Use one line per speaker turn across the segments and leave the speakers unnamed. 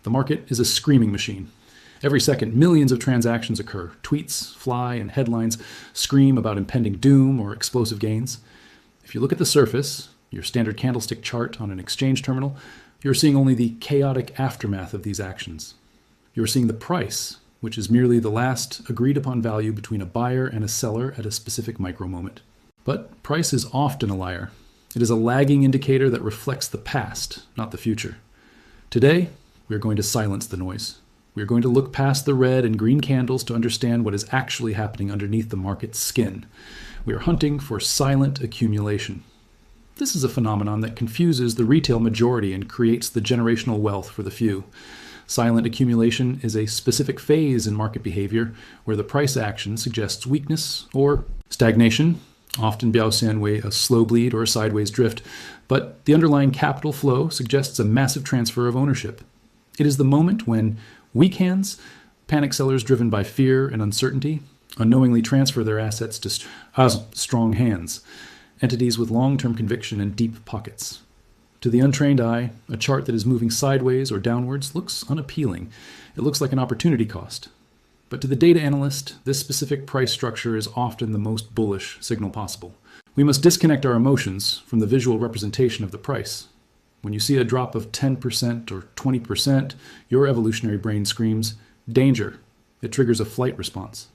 The market is a screaming machine. Every second, millions of transactions occur. Tweets fly and headlines scream about impending doom or explosive gains. If you look at the surface, your standard candlestick chart on an exchange terminal, you're seeing only the chaotic aftermath of these actions. You're seeing the price, which is merely the last agreed upon value between a buyer and a seller at a specific micro moment. But price is often a liar. It is a lagging indicator that reflects the past, not the future. Today, we are going to silence the noise. We are going to look past the red and green candles to understand what is actually happening underneath the market's skin. We are hunting for silent accumulation. This is a phenomenon that confuses the retail majority and creates the generational wealth for the few. Silent accumulation is a specific phase in market behavior where the price action suggests weakness or stagnation, often Biao-San-Wei a slow bleed or a sideways drift, but the underlying capital flow suggests a massive transfer of ownership. It is the moment when weak hands, panic sellers driven by fear and uncertainty, unknowingly transfer their assets to strong hands, entities with long-term conviction and deep pockets. To the untrained eye, a chart that is moving sideways or downwards looks unappealing. It looks like an opportunity cost. But to the data analyst, this specific price structure is often the most bullish signal possible. We must disconnect our emotions from the visual representation of the price. When you see a drop of 10% or 20%, your evolutionary brain screams, danger. It triggers a flight response.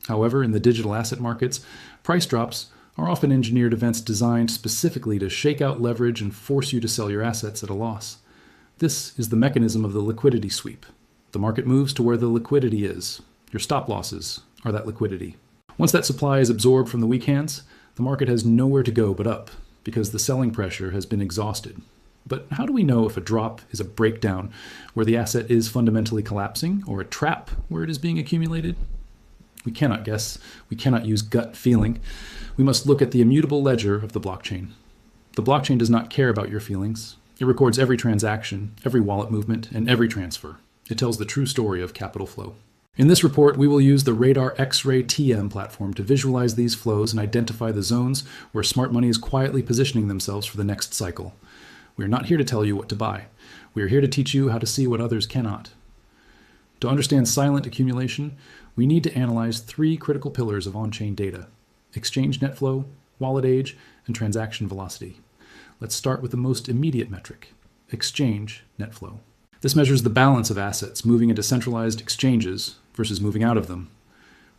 However, in the digital asset markets, price drops are often engineered events designed specifically to shake out leverage and force you to sell your assets at a loss. This is the mechanism of the liquidity sweep. The market moves to where the liquidity is. Your stop losses are that liquidity. Once that supply is absorbed from the weak hands, the market has nowhere to go but up, because the selling pressure has been exhausted. But how do we know if a drop is a breakdown where the asset is fundamentally collapsing or a trap where it is being accumulated? We cannot guess. We cannot use gut feeling. We must look at the immutable ledger of the blockchain. The blockchain does not care about your feelings. It records every transaction, every wallet movement, and every transfer. It tells the true story of capital flow. In this report, we will use the Radar XRay TM platform to visualize these flows and identify the zones where smart money is quietly positioning themselves for the next cycle. We are not here to tell you what to buy. We are here to teach you how to see what others cannot. To understand silent accumulation, we need to analyze three critical pillars of on-chain data: exchange net flow, wallet age, and transaction velocity. Let's start with the most immediate metric, exchange net flow. This measures the balance of assets moving into centralized exchanges versus moving out of them.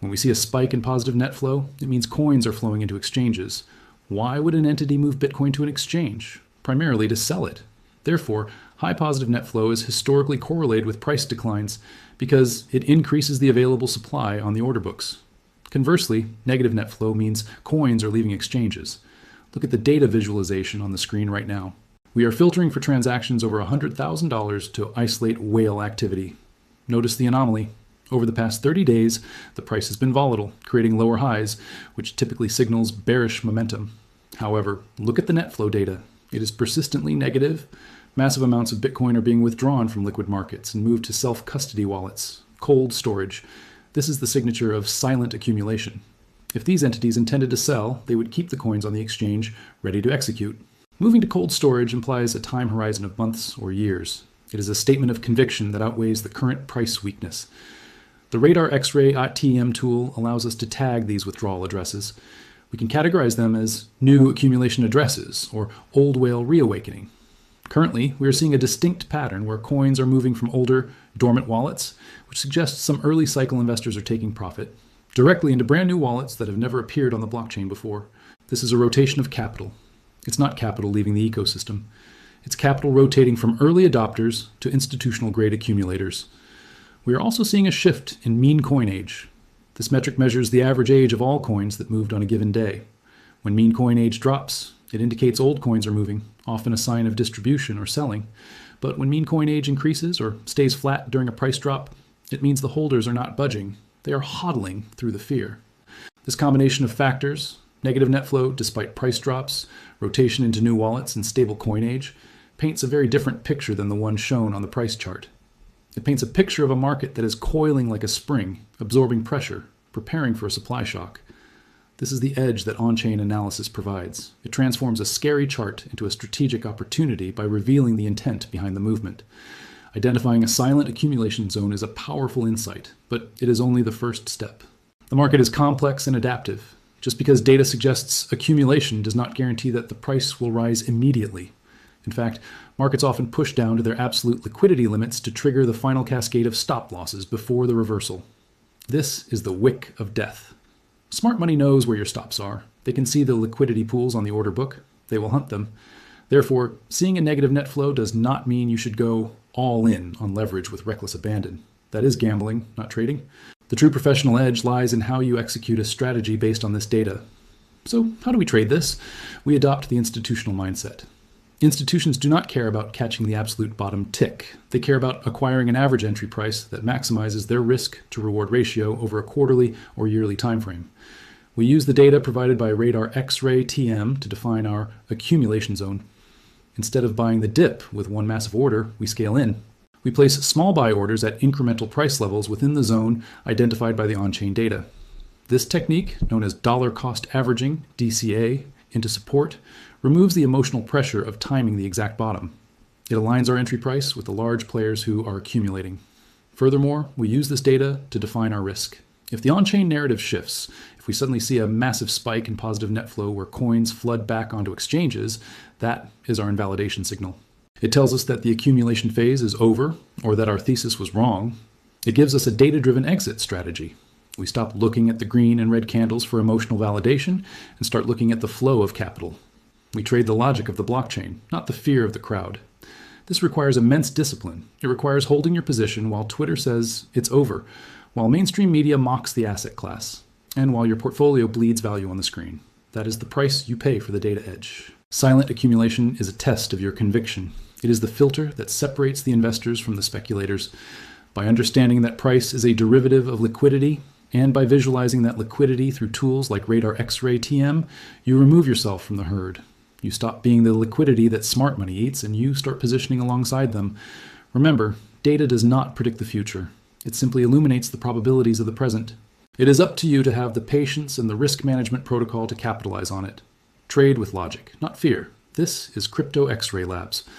When we see a spike in positive net flow, it means coins are flowing into exchanges. Why would an entity move Bitcoin to an exchange? Primarily to sell it. Therefore, high positive net flow is historically correlated with price declines because it increases the available supply on the order books. Conversely, negative net flow means coins are leaving exchanges. Look at the data visualization on the screen right now. We are filtering for transactions over $100,000 to isolate whale activity. Notice the anomaly. Over the past 30 days, the price has been volatile, creating lower highs, which typically signals bearish momentum. However, look at the net flow data. It is persistently negative. Massive amounts of Bitcoin are being withdrawn from liquid markets and moved to self-custody wallets, cold storage. This is the signature of silent accumulation. If these entities intended to sell, they would keep the coins on the exchange, ready to execute. Moving to cold storage implies a time horizon of months or years. It is a statement of conviction that outweighs the current price weakness. The Radar XRay TM tool allows us to tag these withdrawal addresses. We can categorize them as new accumulation addresses or old whale reawakening. Currently, we are seeing a distinct pattern where coins are moving from older, dormant wallets, which suggests some early cycle investors are taking profit, directly into brand new wallets that have never appeared on the blockchain before. This is a rotation of capital. It's not capital leaving the ecosystem. It's capital rotating from early adopters to institutional grade accumulators. We are also seeing a shift in mean coin age. This metric measures the average age of all coins that moved on a given day. When mean coin age drops, it indicates old coins are moving, often a sign of distribution or selling. But when mean coin age increases or stays flat during a price drop, it means the holders are not budging. They are hodling through the fear. This combination of factors, negative net flow despite price drops, rotation into new wallets, and stable coin age, paints a very different picture than the one shown on the price chart. It paints a picture of a market that is coiling like a spring, absorbing pressure, preparing for a supply shock. This is the edge that on-chain analysis provides. It transforms a scary chart into a strategic opportunity by revealing the intent behind the movement. Identifying a silent accumulation zone is a powerful insight, but it is only the first step. The market is complex and adaptive. Just because data suggests accumulation does not guarantee that the price will rise immediately. In fact, markets often push down to their absolute liquidity limits to trigger the final cascade of stop losses before the reversal. This is the wick of death. Smart money knows where your stops are. They can see the liquidity pools on the order book. They will hunt them. Therefore, seeing a negative net flow does not mean you should go all in on leverage with reckless abandon. That is gambling, not trading. The true professional edge lies in how you execute a strategy based on this data. So, how do we trade this? We adopt the institutional mindset. Institutions do not care about catching the absolute bottom tick. They care about acquiring an average entry price that maximizes their risk to reward ratio over a quarterly or yearly time frame. We use the data provided by Radar XRay TM to define our accumulation zone. Instead of buying the dip with one massive order, we scale in. We place small buy orders at incremental price levels within the zone identified by the on-chain data. This technique, known as dollar cost averaging, DCA, into support, removes the emotional pressure of timing the exact bottom. It aligns our entry price with the large players who are accumulating. Furthermore, we use this data to define our risk. If the on-chain narrative shifts, if we suddenly see a massive spike in positive net flow where coins flood back onto exchanges, that is our invalidation signal. It tells us that the accumulation phase is over or that our thesis was wrong. It gives us a data-driven exit strategy. We stop looking at the green and red candles for emotional validation and start looking at the flow of capital. We trade the logic of the blockchain, not the fear of the crowd. This requires immense discipline. It requires holding your position while Twitter says it's over, while mainstream media mocks the asset class, and while your portfolio bleeds value on the screen. That is the price you pay for the data edge. Silent accumulation is a test of your conviction. It is the filter that separates the investors from the speculators. By understanding that price is a derivative of liquidity, and by visualizing that liquidity through tools like Radar XRay TM, you remove yourself from the herd. You stop being the liquidity that smart money eats, and you start positioning alongside them. Remember, data does not predict the future. It simply illuminates the probabilities of the present. It is up to you to have the patience and the risk management protocol to capitalize on it. Trade with logic, not fear. This is Crypto XRay Labs.